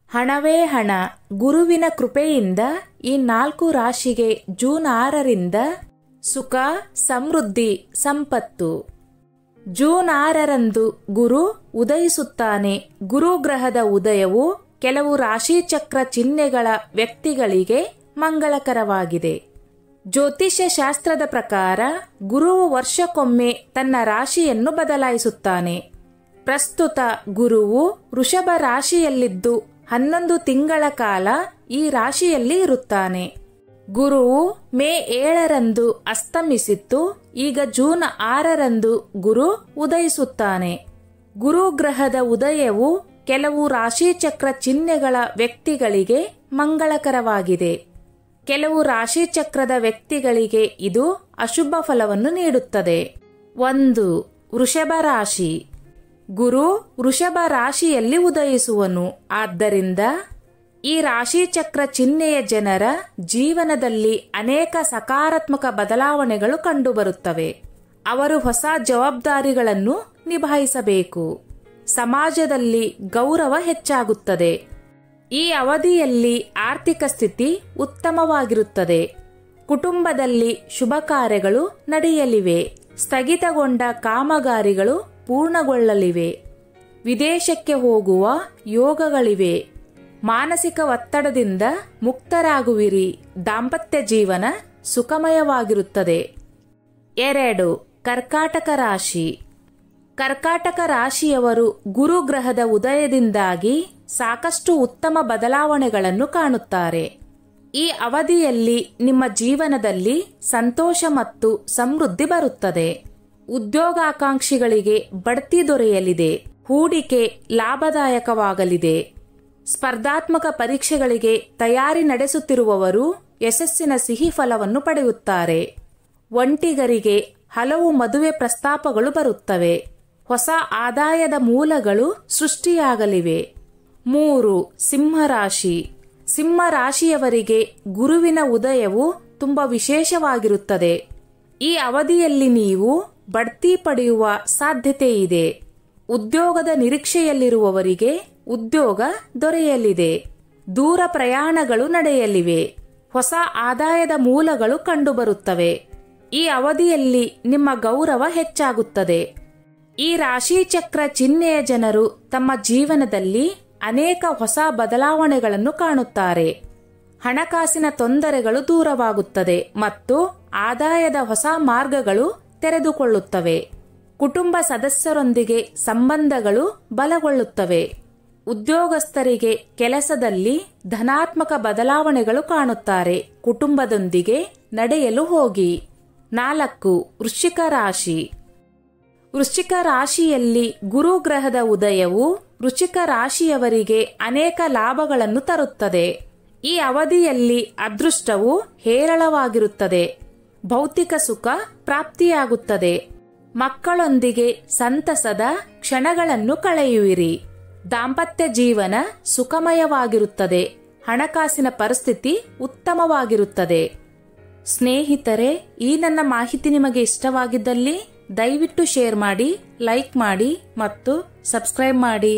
ಹಣವೇ ಹಣ. ಗುರುವಿನ ಕೃಪೆಯಿಂದ ಈ 4 ರಾಶಿಗೆ ಜೂನ್ 6ರಿಂದ ಸುಖ, ಸಮೃದ್ಧಿ, ಸಂಪತ್ತು. ಜೂನ್ 6ರಂದು ಗುರು ಉದಯಿಸುತ್ತಾನೆ. ಗುರುಗ್ರಹದ ಉದಯವು ಕೆಲವು ರಾಶಿಚಕ್ರ ಚಿಹ್ನೆಗಳ ವ್ಯಕ್ತಿಗಳಿಗೆ ಮಂಗಳಕರವಾಗಿದೆ. ಜ್ಯೋತಿಷ್ಯ ಶಾಸ್ತ್ರದ ಪ್ರಕಾರ ಗುರುವು ವರ್ಷಕ್ಕೊಮ್ಮೆ ತನ್ನ ರಾಶಿಯನ್ನು ಬದಲಾಯಿಸುತ್ತಾನೆ. ಪ್ರಸ್ತುತ ಗುರುವು ವೃಷಭ ರಾಶಿಯಲ್ಲಿದ್ದು 11 ತಿಂಗಳ ಕಾಲ ಈ ರಾಶಿಯಲ್ಲಿ ಇರುತ್ತಾನೆ. ಗುರುವು ಮೇ 7ರಂದು ಅಸ್ತಮಿಸಿತ್ತು. ಈಗ ಜೂನ್ 6ರಂದು ಗುರು ಉದಯಿಸುತ್ತಾನೆ. ಗುರುಗ್ರಹದ ಉದಯವು ಕೆಲವು ರಾಶಿಚಕ್ರ ಚಿಹ್ನೆಗಳ ವ್ಯಕ್ತಿಗಳಿಗೆ ಮಂಗಳಕರವಾಗಿದೆ. ಕೆಲವು ರಾಶಿಚಕ್ರದ ವ್ಯಕ್ತಿಗಳಿಗೆ ಇದು ಅಶುಭ ಫಲವನ್ನು ನೀಡುತ್ತದೆ. 1. ವೃಷಭ ರಾಶಿ. ಗುರು ವೃಷಭ ರಾಶಿಯಲ್ಲಿ ಉದಯಿಸುವನು. ಆದ್ದರಿಂದ ಈ ರಾಶಿಚಕ್ರ ಚಿಹ್ನೆಯ ಜನರ ಜೀವನದಲ್ಲಿ ಅನೇಕ ಸಕಾರಾತ್ಮಕ ಬದಲಾವಣೆಗಳು ಕಂಡುಬರುತ್ತವೆ. ಅವರು ಹೊಸ ಜವಾಬ್ದಾರಿಗಳನ್ನು ನಿಭಾಯಿಸಬೇಕು. ಸಮಾಜದಲ್ಲಿ ಗೌರವ ಹೆಚ್ಚಾಗುತ್ತದೆ. ಈ ಅವಧಿಯಲ್ಲಿ ಆರ್ಥಿಕ ಸ್ಥಿತಿ ಉತ್ತಮವಾಗಿರುತ್ತದೆ. ಕುಟುಂಬದಲ್ಲಿ ಶುಭ ಕಾರ್ಯಗಳು ನಡೆಯಲಿವೆ. ಸ್ಥಗಿತಗೊಂಡ ಕಾಮಗಾರಿಗಳು ಪೂರ್ಣಗೊಳ್ಳಲಿವೆ. ವಿದೇಶಕ್ಕೆ ಹೋಗುವ ಯೋಗಗಳಿವೆ. ಮಾನಸಿಕ ಒತ್ತಡದಿಂದ ಮುಕ್ತರಾಗುವಿರಿ. ದಾಂಪತ್ಯ ಜೀವನ ಸುಖಮಯವಾಗಿರುತ್ತದೆ. 2. ಕರ್ಕಾಟಕ ರಾಶಿ. ಕರ್ಕಾಟಕ ರಾಶಿಯವರು ಗುರುಗ್ರಹದ ಉದಯದಿಂದಾಗಿ ಸಾಕಷ್ಟು ಉತ್ತಮ ಬದಲಾವಣೆಗಳನ್ನು ಕಾಣುತ್ತಾರೆ. ಈ ಅವಧಿಯಲ್ಲಿ ನಿಮ್ಮ ಜೀವನದಲ್ಲಿ ಸಂತೋಷ ಮತ್ತು ಸಮೃದ್ಧಿ ಬರುತ್ತದೆ. ಉದ್ಯೋಗಾಕಾಂಕ್ಷಿಗಳಿಗೆ ಬಡ್ತಿ ದೊರೆಯಲಿದೆ. ಹೂಡಿಕೆ ಲಾಭದಾಯಕವಾಗಲಿದೆ. ಸ್ಪರ್ಧಾತ್ಮಕ ಪರೀಕ್ಷೆಗಳಿಗೆ ತಯಾರಿ ನಡೆಸುತ್ತಿರುವವರು ಯಶಸ್ಸಿನ ಸಿಹಿ ಫಲವನ್ನು ಪಡೆಯುತ್ತಾರೆ. ಒಂಟಿಗರಿಗೆ ಹಲವು ಮದುವೆ ಪ್ರಸ್ತಾಪಗಳು ಬರುತ್ತವೆ. ಹೊಸ ಆದಾಯದ ಮೂಲಗಳು ಸೃಷ್ಟಿಯಾಗಲಿವೆ. 3. ಸಿಂಹರಾಶಿ. ಸಿಂಹರಾಶಿಯವರಿಗೆ ಗುರುವಿನ ಉದಯವು ತುಂಬಾ ವಿಶೇಷವಾಗಿರುತ್ತದೆ. ಈ ಅವಧಿಯಲ್ಲಿ ನೀವು ಬಡ್ತಿ ಪಡೆಯುವ ಸಾಧ್ಯತೆ ಇದೆ. ಉದ್ಯೋಗದ ನಿರೀಕ್ಷೆಯಲ್ಲಿರುವವರಿಗೆ ಉದ್ಯೋಗ ದೊರೆಯಲಿದೆ. ದೂರ ಪ್ರಯಾಣಗಳು ನಡೆಯಲಿವೆ. ಹೊಸ ಆದಾಯದ ಮೂಲಗಳು ಕಂಡುಬರುತ್ತವೆ. ಈ ಅವಧಿಯಲ್ಲಿ ನಿಮ್ಮ ಗೌರವ ಹೆಚ್ಚಾಗುತ್ತದೆ. ಈ ರಾಶಿಚಕ್ರ ಚಿಹ್ನೆಯ ಜನರು ತಮ್ಮ ಜೀವನದಲ್ಲಿ ಅನೇಕ ಹೊಸ ಬದಲಾವಣೆಗಳನ್ನು ಕಾಣುತ್ತಾರೆ. ಹಣಕಾಸಿನ ತೊಂದರೆಗಳು ದೂರವಾಗುತ್ತದೆ ಮತ್ತು ಆದಾಯದ ಹೊಸ ಮಾರ್ಗಗಳು ತೆರೆದುಕೊಳ್ಳುತ್ತವೆ. ಕುಟುಂಬ ಸದಸ್ಯರೊಂದಿಗೆ ಸಂಬಂಧಗಳು ಬಲಗೊಳ್ಳುತ್ತವೆ. ಉದ್ಯೋಗಸ್ಥರಿಗೆ ಕೆಲಸದಲ್ಲಿ ಧನಾತ್ಮಕ ಬದಲಾವಣೆಗಳು ಕಾಣುತ್ತಾರೆ. ಕುಟುಂಬದೊಂದಿಗೆ ನಡೆಯಲು ಹೋಗಿ. 4. ವೃಶ್ಚಿಕ ರಾಶಿ. ವೃಶ್ಚಿಕ ರಾಶಿಯಲ್ಲಿ ಗುರುಗ್ರಹದ ಉದಯವು ವೃಶ್ಚಿಕ ರಾಶಿಯವರಿಗೆ ಅನೇಕ ಲಾಭಗಳನ್ನು ತರುತ್ತದೆ. ಈ ಅವಧಿಯಲ್ಲಿ ಅದೃಷ್ಟವು ಹೇರಳವಾಗಿರುತ್ತದೆ. ಭೌತಿಕ ಸುಖ ಪ್ರಾಪ್ತಿಯಾಗುತ್ತದೆ. ಮಕ್ಕಳೊಂದಿಗೆ ಸಂತಸದ ಕ್ಷಣಗಳನ್ನು ಕಳೆಯುವಿರಿ. ದಾಂಪತ್ಯ ಜೀವನ ಸುಖಮಯವಾಗಿರುತ್ತದೆ. ಹಣಕಾಸಿನ ಪರಿಸ್ಥಿತಿ ಉತ್ತಮವಾಗಿರುತ್ತದೆ. ಸ್ನೇಹಿತರೆ, ಈ ನನ್ನ ಮಾಹಿತಿ ನಿಮಗೆ ಇಷ್ಟವಾಗಿದ್ದಲ್ಲಿ ದಯವಿಟ್ಟು ಶೇರ್ ಮಾಡಿ, ಲೈಕ್ ಮಾಡಿ ಮತ್ತು ಸಬ್ಸ್ಕ್ರೈಬ್ ಮಾಡಿ.